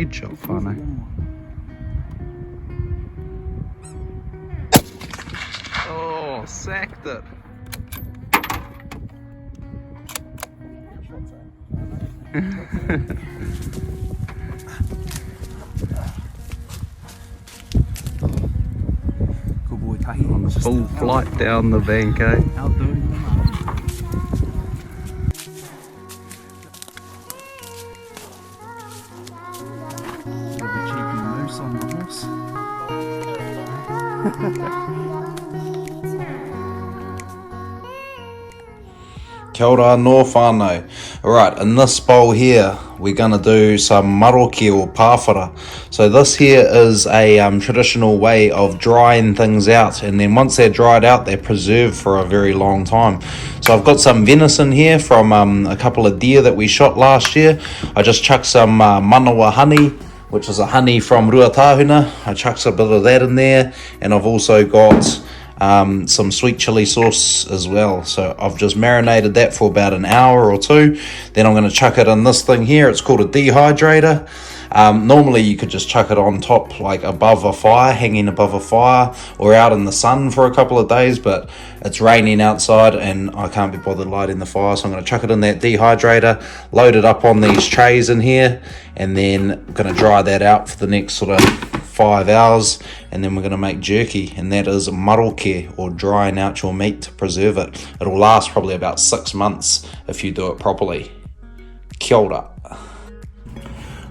Headshot whānau. Oh, sacked it. Good boy, Tahi. Full flight down the bank, eh? Outdoing them. Bit of a cheeky moose on the horse. Kia ora no whānau. Alright, in this bowl here, we're going to do some maroke or pāwhara. So this here is a traditional way of drying things out, and then once they're dried out, they're preserved for a very long time. So I've got some venison here from a couple of deer that we shot last year. I just chucked some manawa honey, which is a honey from Ruatahuna. I chucked a bit of that in there, and I've also got some sweet chili sauce as well. So I've just marinated that for about an hour or two. Then I'm going to chuck it in this thing here. It's called a dehydrator. Normally you could just chuck it on top, like above a fire, hanging above a fire, or out in the sun for a couple of days, but it's raining outside and I can't be bothered lighting the fire, so I'm going to chuck it in that dehydrator, load it up on these trays in here, and then I'm going to dry that out for the next sort of 5 hours, and then we're going to make jerky, and that is maroke, or drying out your meat to preserve it. It'll last probably about 6 months if you do it properly. Kia ora.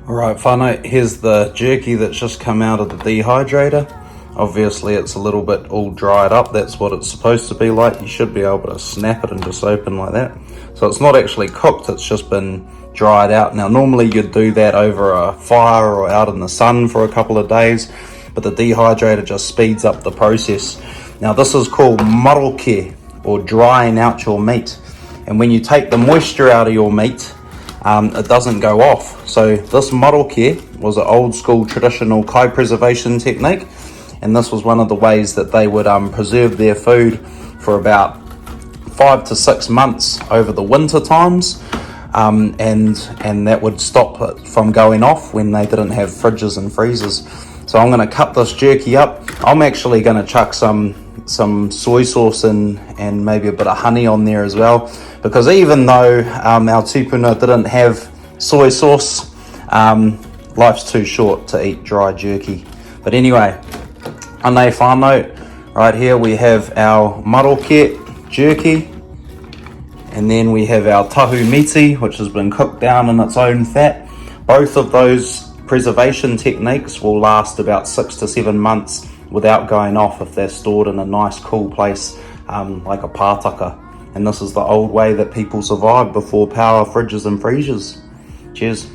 Alright whānau, here's the jerky that's just come out of the dehydrator. Obviously it's a little bit all dried up, that's what it's supposed to be like. You should be able to snap it and just open like that. So it's not actually cooked, it's just been dried out. Now normally you'd do that over a fire or out in the sun for a couple of days, but the dehydrator just speeds up the process. Now this is called maroke, or drying out your meat. And when you take the moisture out of your meat, it doesn't go off. So this maroke was an old school traditional kai preservation technique, and this was one of the ways that they would preserve their food for about 5 to 6 months over the winter times, and that would stop it from going off when they didn't have fridges and freezers. So I'm going to cut this jerky up. I'm actually going to chuck some soy sauce and maybe a bit of honey on there as well, because even though our tupuna didn't have soy sauce, life's too short to eat dry jerky. But anyway, anei whānau, right here we have our maroke jerky, and then we have our tahu miti, which has been cooked down in its own fat. Both of those preservation techniques will last about 6 to 7 months without going off if they're stored in a nice cool place, like a pātaka. And this is the old way that people survived before power fridges and freezers. Cheers.